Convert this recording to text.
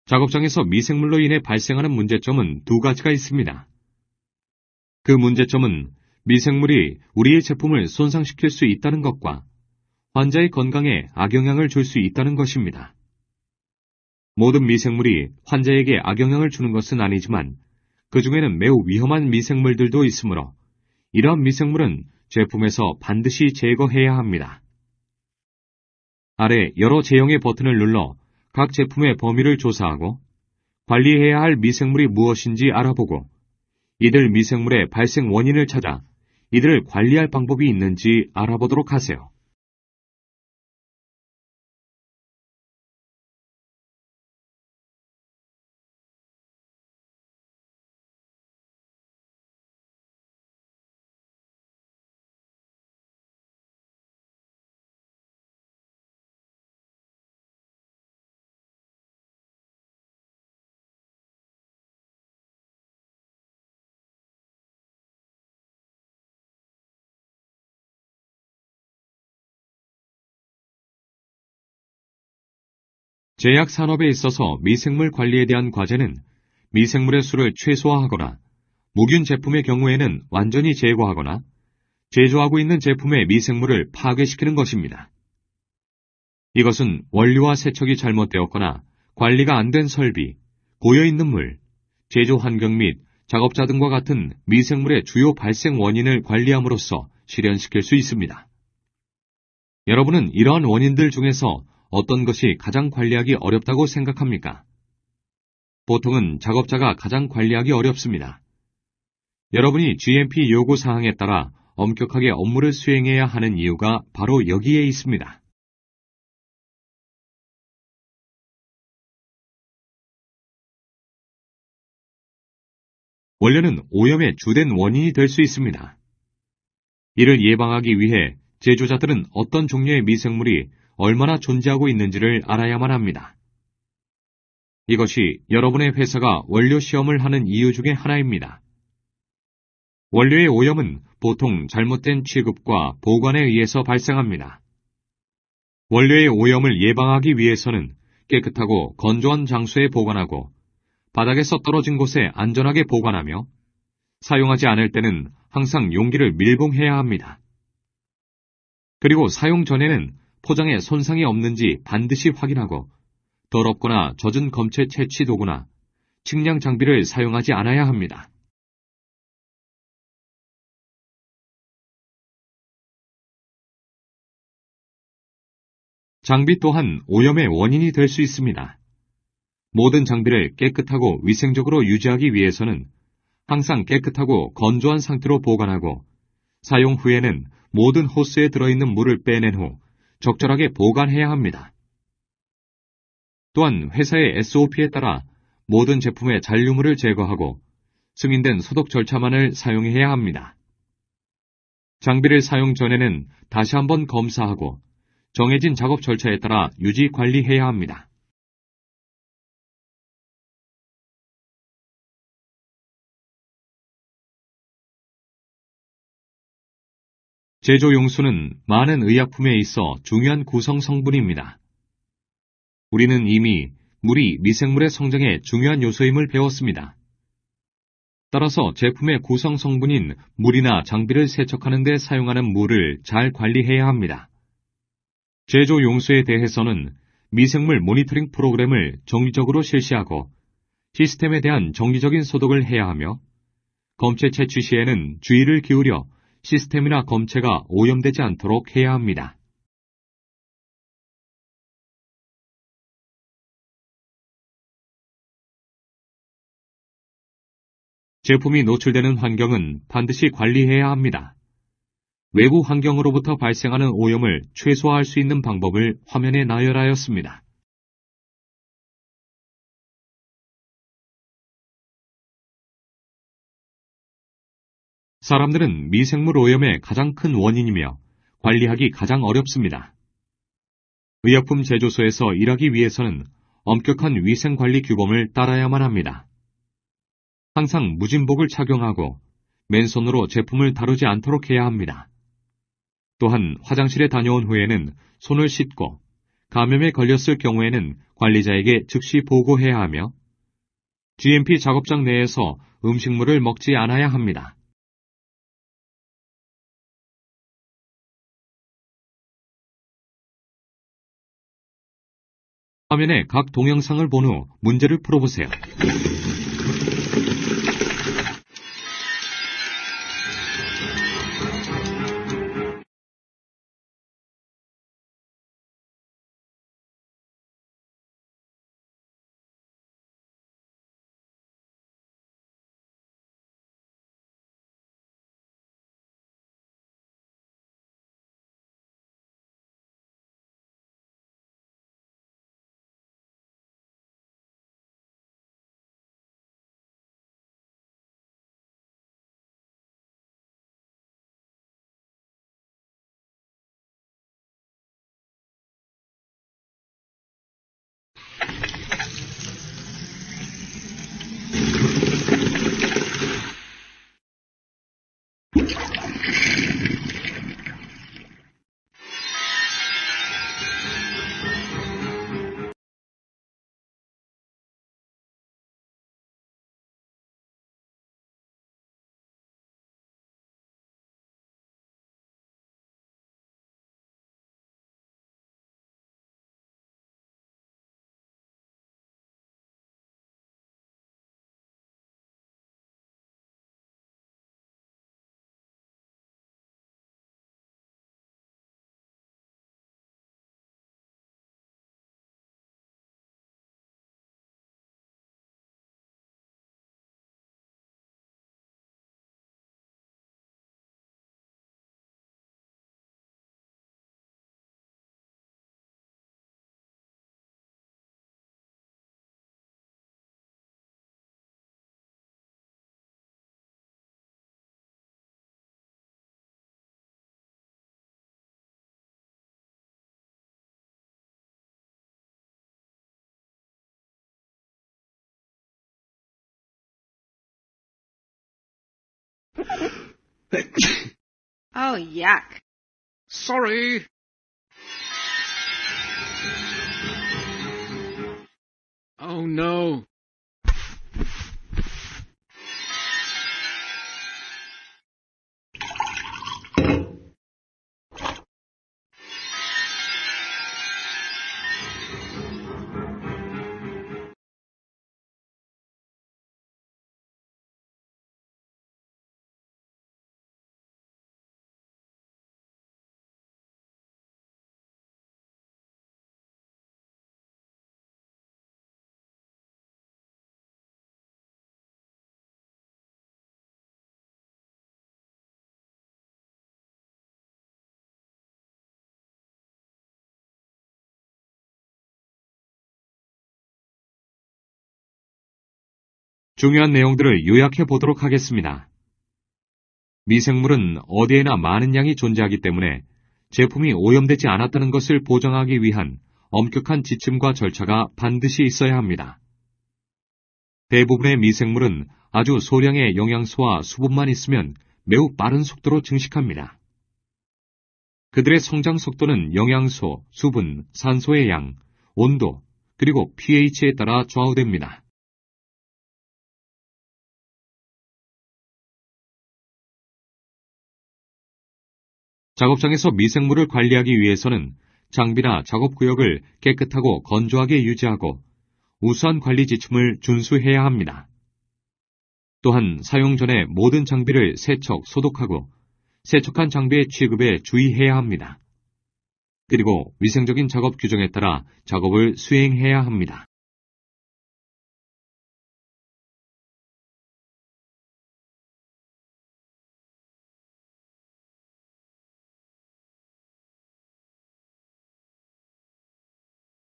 작업장에서 미생물로 인해 발생하는 문제점은 두 가지가 있습니다. 그 문제점은 미생물이 우리의 제품을 손상시킬 수 있다는 것과 환자의 건강에 악영향을 줄 수 있다는 것입니다. 모든 미생물이 환자에게 악영향을 주는 것은 아니지만 그 중에는 매우 위험한 미생물들도 있으므로 이러한 미생물은 제품에서 반드시 제거해야 합니다. 아래 여러 제형의 버튼을 눌러 각 제품의 범위를 조사하고 관리해야 할 미생물이 무엇인지 알아보고 이들 미생물의 발생 원인을 찾아 이들을 관리할 방법이 있는지 알아보도록 하세요. 제약 산업에 있어서 미생물 관리에 대한 과제는 미생물의 수를 최소화하거나 무균 제품의 경우에는 완전히 제거하거나 제조하고 있는 제품의 미생물을 파괴시키는 것입니다. 이것은 원료와 세척이 잘못되었거나 관리가 안 된 설비, 고여있는 물, 제조 환경 및 작업자 등과 같은 미생물의 주요 발생 원인을 관리함으로써 실현시킬 수 있습니다. 여러분은 이러한 원인들 중에서 어떤 것이 가장 관리하기 어렵다고 생각합니까? 보통은 작업자가 가장 관리하기 어렵습니다. 여러분이 GMP 요구 사항에 따라 엄격하게 업무를 수행해야 하는 이유가 바로 여기에 있습니다. 원료는 오염의 주된 원인이 될 수 있습니다. 이를 예방하기 위해 제조자들은 어떤 종류의 미생물이 얼마나 존재하고 있는지를 알아야만 합니다. 이것이 여러분의 회사가 원료 시험을 하는 이유 중에 하나입니다. 원료의 오염은 보통 잘못된 취급과 보관에 의해서 발생합니다. 원료의 오염을 예방하기 위해서는 깨끗하고 건조한 장소에 보관하고 바닥에서 떨어진 곳에 안전하게 보관하며 사용하지 않을 때는 항상 용기를 밀봉해야 합니다. 그리고 사용 전에는 포장에 손상이 없는지 반드시 확인하고 더럽거나 젖은 검체 채취 도구나 측량 장비를 사용하지 않아야 합니다. 장비 또한 오염의 원인이 될 수 있습니다. 모든 장비를 깨끗하고 위생적으로 유지하기 위해서는 항상 깨끗하고 건조한 상태로 보관하고 사용 후에는 모든 호스에 들어있는 물을 빼낸 후 적절하게 보관해야 합니다. 또한 회사의 SOP에 따라 모든 제품의 잔류물을 제거하고 승인된 소독 절차만을 사용해야 합니다. 장비를 사용 전에는 다시 한번 검사하고 정해진 작업 절차에 따라 유지 관리해야 합니다. 제조 용수는 많은 의약품에 있어 중요한 구성 성분입니다. 우리는 이미 물이 미생물의 성장에 중요한 요소임을 배웠습니다. 따라서 제품의 구성 성분인 물이나 장비를 세척하는 데 사용하는 물을 잘 관리해야 합니다. 제조 용수에 대해서는 미생물 모니터링 프로그램을 정기적으로 실시하고 시스템에 대한 정기적인 소독을 해야 하며 검체 채취 시에는 주의를 기울여 시스템이나 검체가 오염되지 않도록 해야 합니다. 제품이 노출되는 환경은 반드시 관리해야 합니다. 외부 환경으로부터 발생하는 오염을 최소화할 수 있는 방법을 화면에 나열하였습니다. 사람들은 미생물 오염의 가장 큰 원인이며 관리하기 가장 어렵습니다. 의약품 제조소에서 일하기 위해서는 엄격한 위생관리 규범을 따라야만 합니다. 항상 무진복을 착용하고 맨손으로 제품을 다루지 않도록 해야 합니다. 또한 화장실에 다녀온 후에는 손을 씻고 감염에 걸렸을 경우에는 관리자에게 즉시 보고해야 하며 GMP 작업장 내에서 음식물을 먹지 않아야 합니다. 화면에 각 동영상을 본 후 문제를 풀어보세요. Oh, yuck. Sorry. Oh no. 중요한 내용들을 요약해 보도록 하겠습니다. 미생물은 어디에나 많은 양이 존재하기 때문에 제품이 오염되지 않았다는 것을 보장하기 위한 엄격한 지침과 절차가 반드시 있어야 합니다. 대부분의 미생물은 아주 소량의 영양소와 수분만 있으면 매우 빠른 속도로 증식합니다. 그들의 성장 속도는 영양소, 수분, 산소의 양, 온도, 그리고 pH에 따라 좌우됩니다. 작업장에서 미생물을 관리하기 위해서는 장비나 작업구역을 깨끗하고 건조하게 유지하고 우수한 관리 지침을 준수해야 합니다. 또한 사용 전에 모든 장비를 세척, 소독하고 세척한 장비의 취급에 주의해야 합니다. 그리고 위생적인 작업 규정에 따라 작업을 수행해야 합니다.